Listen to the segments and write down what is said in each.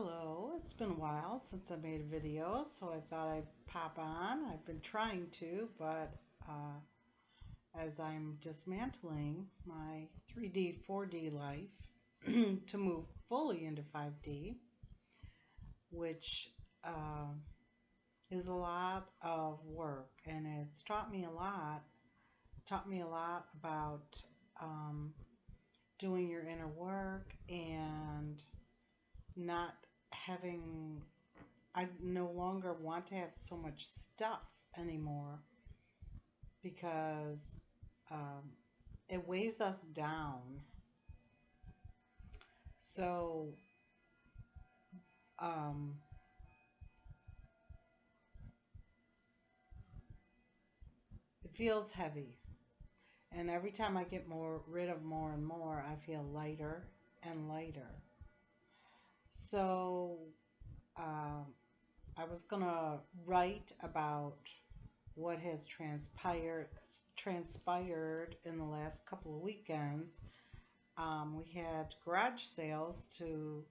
Hello, it's been a while since I made a video, so I thought I'd pop on. I've been trying to, but as I'm dismantling my 3D, 4D life to move fully into 5D, which is a lot of work, and it's taught me a lot. It's taught me a lot about doing your inner work and not having, I no longer want to have so much stuff anymore because it weighs us down. So it feels heavy. And every time I get rid of more and more, I feel lighter and lighter. So I was going to write about what has transpired in the last couple of weekends. We had garage sales to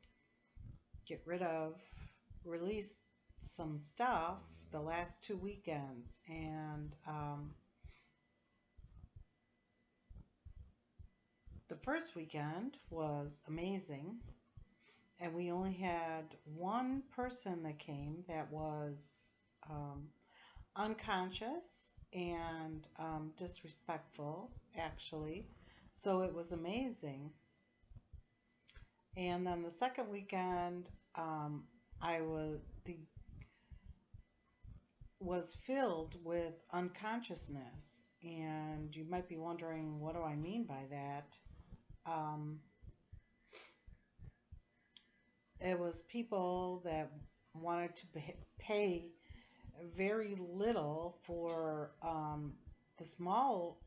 release some stuff the last 2 weekends, and the first weekend was amazing, and we only had one person that came that was unconscious and disrespectful, actually. So it was amazing. And then the second weekend, I was filled with unconsciousness. And you might be wondering, what do I mean by that? It was people that wanted to pay very little for the small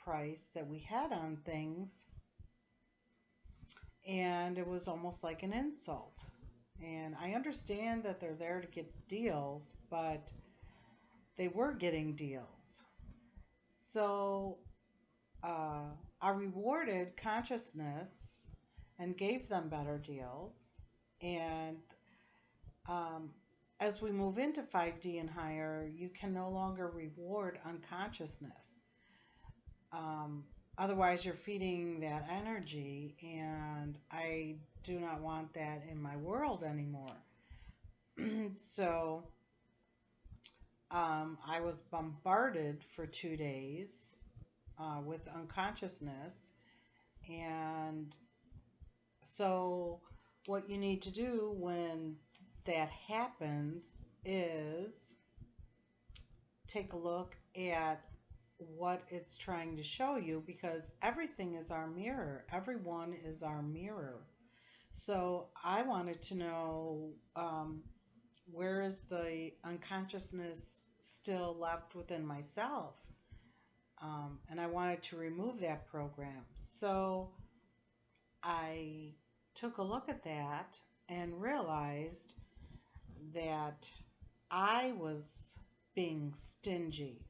price that we had on things, and it was almost like an insult. And I understand that they're there to get deals, but they were getting deals. So I rewarded consciousness and gave them better deals. And as we move into 5D and higher, you can no longer reward unconsciousness. Otherwise, you're feeding that energy, and I do not want that in my world anymore. So I was bombarded for 2 days with unconsciousness. And so what you need to do when that happens is take a look at what it's trying to show you, because everything is our mirror. Everyone is our mirror. So I wanted to know, where is the unconsciousness still left within myself? And I wanted to remove that program. So I took a look at that and realized that I was being stingy.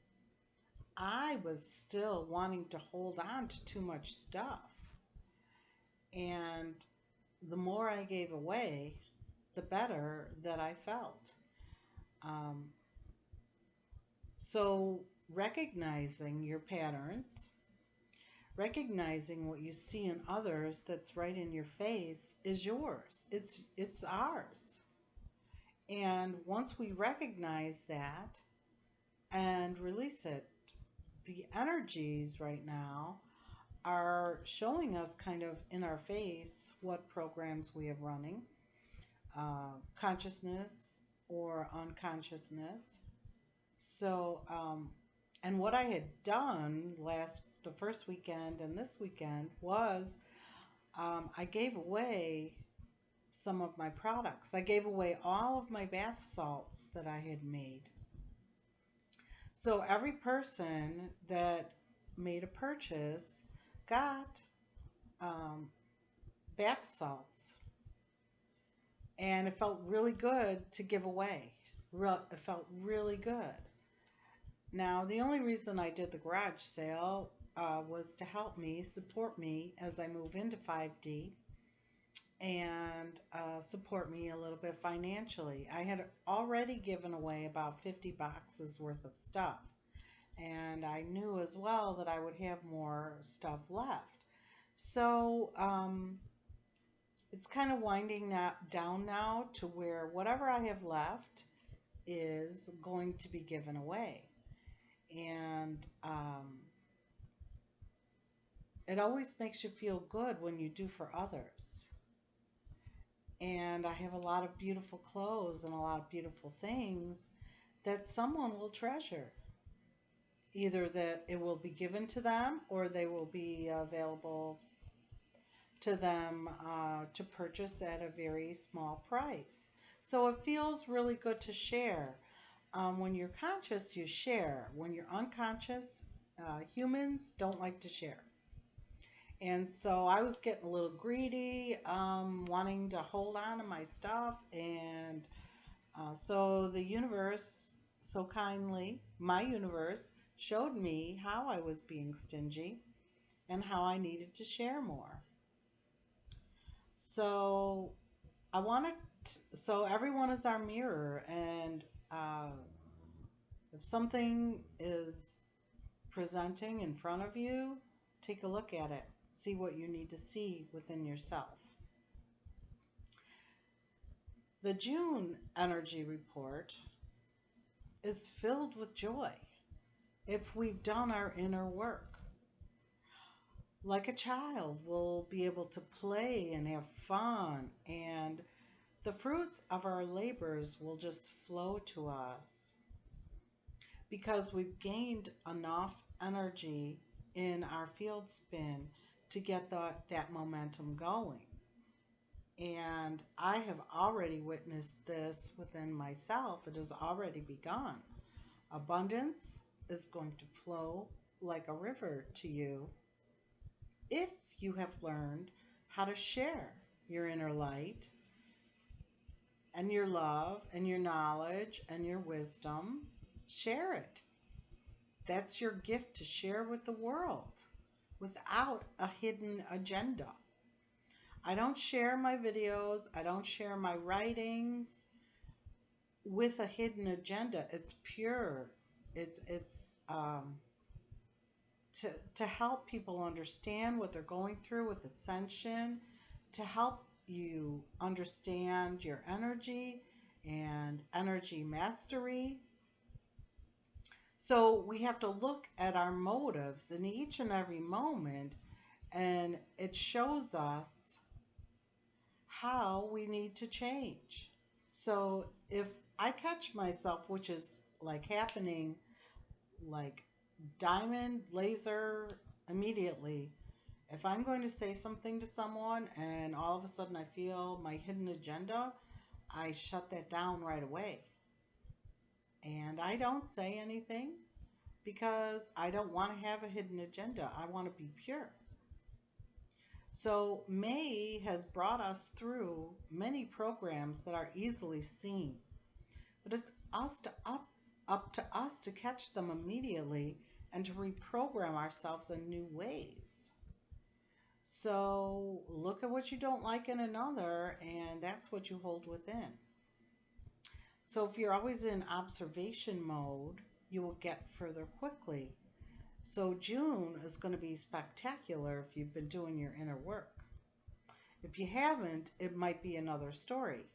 I was still wanting to hold on to too much stuff. And the more I gave away, the better that I felt. So recognizing your patterns, recognizing what you see in others that's right in your face is yours. It's ours. And once we recognize that and release it, the energies right now are showing us kind of in our face what programs we have running, consciousness or unconsciousness. So, and what I had done the first weekend and this weekend was I gave away some of my products. I gave away all of my bath salts that I had made. So every person that made a purchase got bath salts. And it felt really good to give away. It felt really good. Now, the only reason I did the garage sale was to help me, support me as I move into 5D. and support me a little bit financially. I had already given away about 50 boxes worth of stuff, and I knew as well that I would have more stuff left. So it's kind of winding down now to where whatever I have left is going to be given away. And it always makes you feel good when you do for others. And I have a lot of beautiful clothes and a lot of beautiful things that someone will treasure. Either that it will be given to them or they will be available to them to purchase at a very small price. So it feels really good to share. When you're conscious, you share. When you're unconscious, humans don't like to share. And so I was getting a little greedy, wanting to hold on to my stuff. And so the universe, so kindly, my universe, showed me how I was being stingy and how I needed to share more. So so everyone is our mirror, and if something is presenting in front of you, take a look at it. See what you need to see within yourself. The June energy report is filled with joy if we've done our inner work. Like a child, we'll be able to play and have fun, and the fruits of our labors will just flow to us because we've gained enough energy in our field spin to get that momentum going. And I have already witnessed this within myself. It has already begun. Abundance is going to flow like a river to you if you have learned how to share your inner light and your love and your knowledge and your wisdom. Share it. That's your gift to share with the world without a hidden agenda. I don't share my videos, I don't share my writings with a hidden agenda. It's pure. It's to help people understand what they're going through with Ascension, to help you understand your energy and energy mastery. So we have to look at our motives in each and every moment, and it shows us how we need to change. So if I catch myself, which is like happening like diamond laser immediately, if I'm going to say something to someone and all of a sudden I feel my hidden agenda, I shut that down right away. And I don't say anything because I don't want to have a hidden agenda. I want to be pure. So May has brought us through many programs that are easily seen, but it's up to us to catch them immediately and to reprogram ourselves in new ways. So look at what you don't like in another, and that's what you hold within. So if you're always in observation mode, you will get further quickly. So June is going to be spectacular if you've been doing your inner work. If you haven't, it might be another story,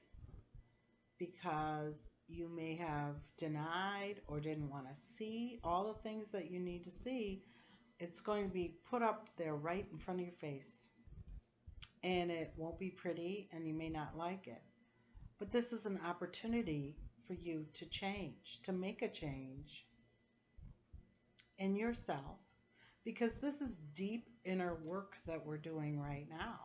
because you may have denied or didn't want to see all the things that you need to see. It's going to be put up there right in front of your face, and it won't be pretty and you may not like it. But this is an opportunity for you to change, to make a change in yourself, because this is deep inner work that we're doing right now.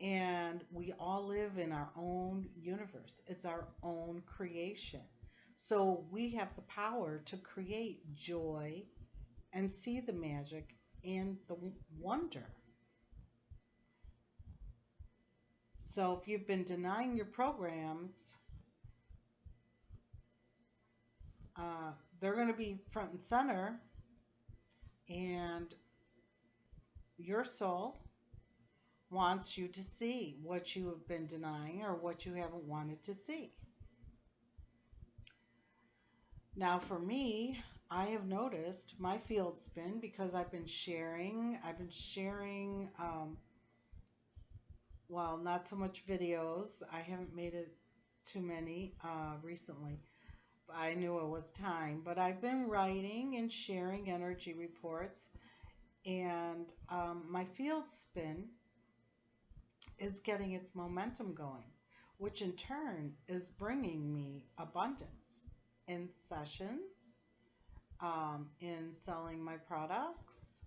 And we all live in our own universe. It's our own creation. So we have the power to create joy and see the magic and the wonder. So if you've been denying your programs, they're going to be front and center, and your soul, wants you to see what you have been denying or what you haven't wanted to see. Now for me, I have noticed my field spin because I've been sharing, well, not so much videos. I haven't made it too many recently. I knew it was time, but I've been writing and sharing energy reports, and my field spin is getting its momentum going, which in turn is bringing me abundance in sessions, in selling my products,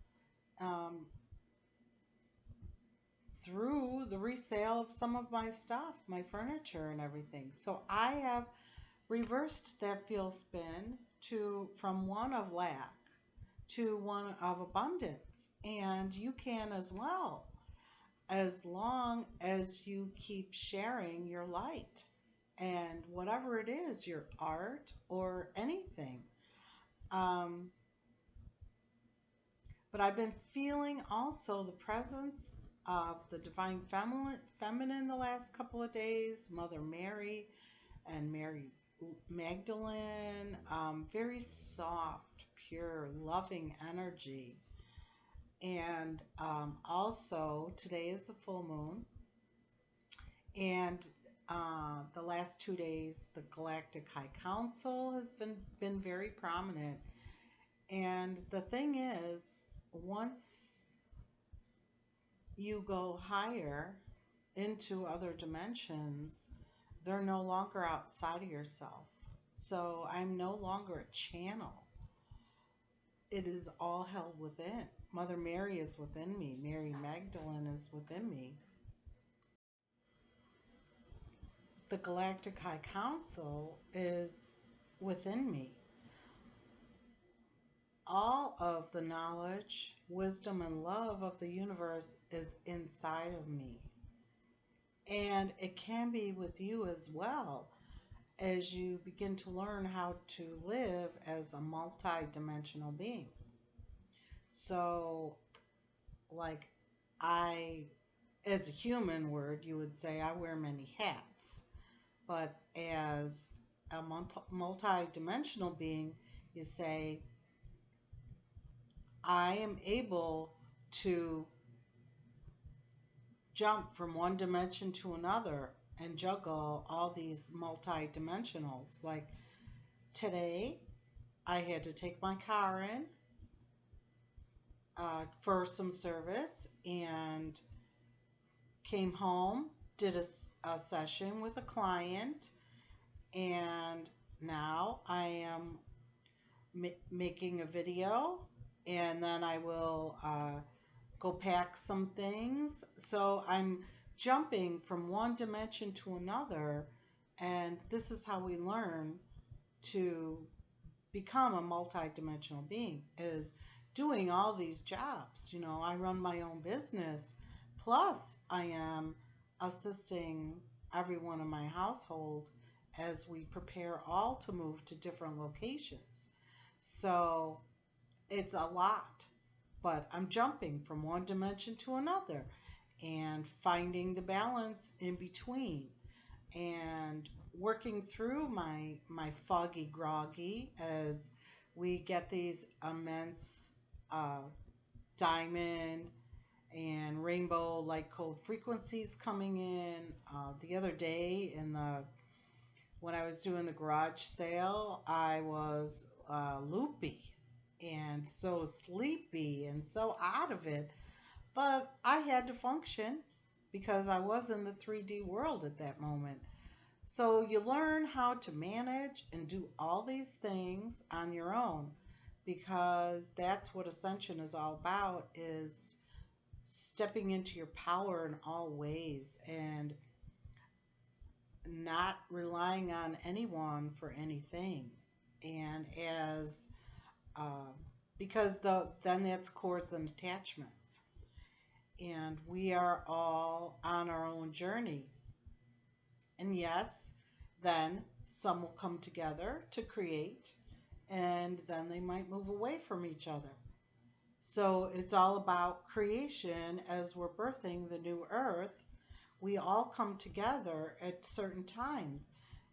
through the resale of some of my stuff, my furniture and everything. So I have reversed that field spin from one of lack to one of abundance. And you can as well, as long as you keep sharing your light and whatever it is, your art or anything. But I've been feeling also the presence of the divine feminine the last couple of days, Mother Mary and Mary Magdalene, very soft, pure, loving energy. And also today is the full moon, and the last 2 days the Galactic High Council has been very prominent. And the thing is, once you go higher into other dimensions, they're no longer outside of yourself. So I'm no longer a channel. It is all held within. Mother Mary is within me. Mary Magdalene is within me. The Galactic High Council is within me. All of the knowledge, wisdom, and love of the universe is inside of me. And it can be with you as well as you begin to learn how to live as a multi-dimensional being. So, like as a human word, you would say I wear many hats. But as a multi-dimensional being, you say, I am able to jump from one dimension to another and juggle all these multi-dimensionals. Like today, I had to take my car in for some service and came home, did a session with a client, and now I am making a video, and then I will go pack some things. So I'm jumping from one dimension to another, and this is how we learn to become a multi-dimensional being, is doing all these jobs. You know, I run my own business, plus I am assisting everyone in my household as we prepare all to move to different locations. So it's a lot, but I'm jumping from one dimension to another and finding the balance in between and working through my foggy groggy as we get these immense diamond and rainbow light code frequencies coming in. The other day when I was doing the garage sale, I was loopy and so sleepy and so out of it, but I had to function because I was in the 3D world at that moment. So you learn how to manage and do all these things on your own, because that's what Ascension is all about, is stepping into your power in all ways and not relying on anyone for anything. And because then that's cords and attachments. And we are all on our own journey. And yes, then some will come together to create, and then they might move away from each other. So it's all about creation as we're birthing the new earth. We all come together at certain times.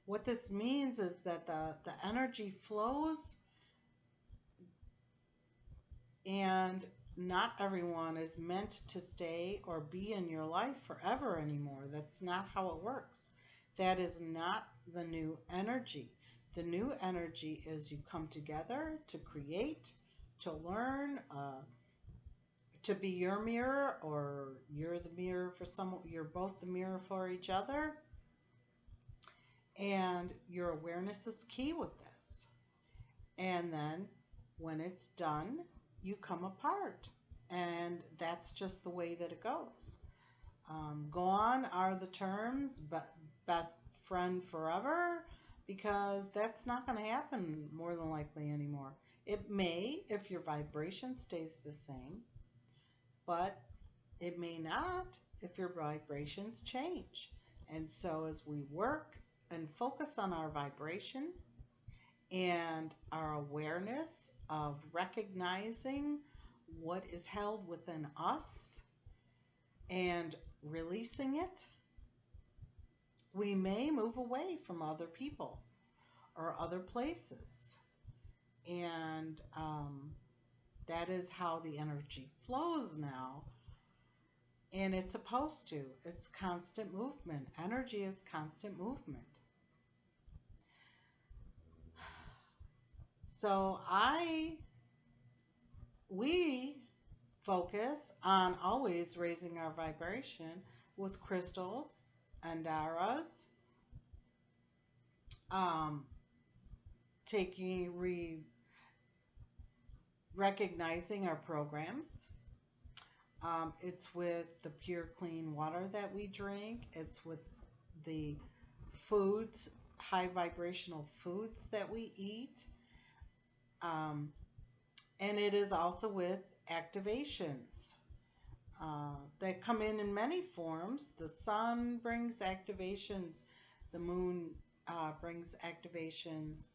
What this means is that the energy flows, and not everyone is meant to stay or be in your life forever anymore. That's not how it works. That is not the new energy. The new energy is you come together to create, to learn, to be your mirror, or you're the mirror for someone, you're both the mirror for each other. And your awareness is key with this. And then when it's done, you come apart. And that's just the way that it goes. Gone are the terms, but best friend forever, because that's not going to happen more than likely anymore. It may if your vibration stays the same, but it may not if your vibrations change. And so as we work and focus on our vibration and our awareness of recognizing what is held within us and releasing it, we may move away from other people or other places. And that is how the energy flows now. And it's supposed to. It's constant movement. Energy is constant movement. So we focus on always raising our vibration with crystals and auras, recognizing our programs. It's with the pure, clean water that we drink. It's with the foods, high vibrational foods that we eat. And it is also with activations that come in many forms. The sun brings activations. The moon brings activations.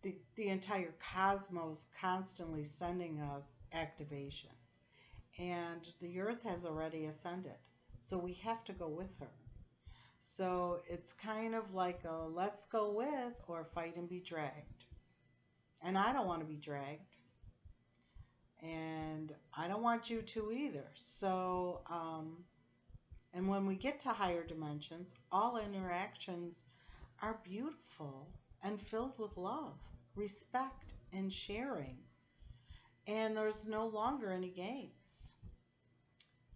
The entire cosmos constantly sending us activations. And the earth has already ascended. So we have to go with her. So it's kind of like a let's go with or fight and be dragged. And I don't want to be dragged. And I don't want you to either. So, and when we get to higher dimensions, all interactions are beautiful and filled with love, respect, and sharing. And there's no longer any games.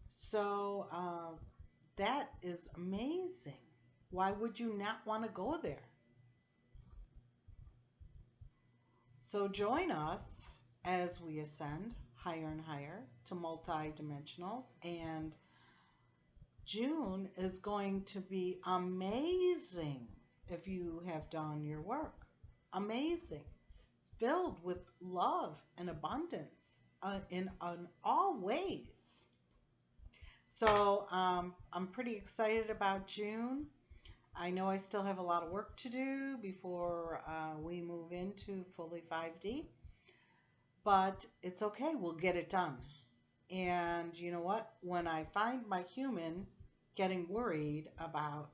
So that is amazing. Why would you not want to go there? So join us as we ascend higher and higher to multidimensionals. And June is going to be amazing if you have done your work. Amazing. It's filled with love and abundance in all ways. So I'm pretty excited about June. I know I still have a lot of work to do before we move into fully 5D, but it's okay. We'll get it done. And you know what? When I find my human getting worried about,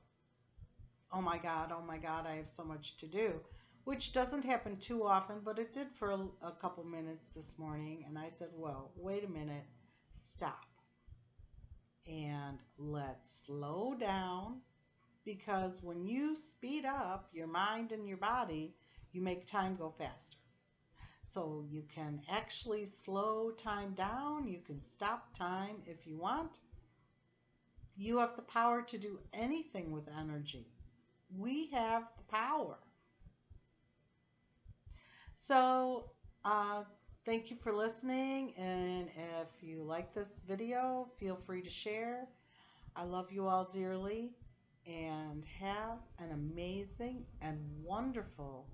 oh my God, I have so much to do, which doesn't happen too often, but it did for a couple minutes this morning. And I said, well, wait a minute, stop. And let's slow down, because when you speed up your mind and your body, you make time go faster. So you can actually slow time down. You can stop time if you want. You have the power to do anything with energy. We have the power. So thank you for listening. And if you like this video, feel free to share. I love you all dearly. And have an amazing and wonderful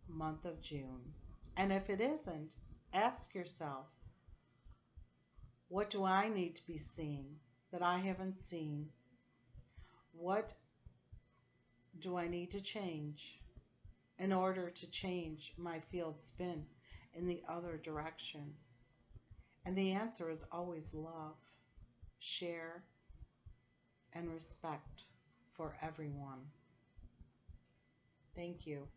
month of June. And if it isn't, ask yourself, what do I need to be seeing that I haven't seen? What do I need to change in order to change my field spin in the other direction? And the answer is always love, share, and respect for everyone. Thank you.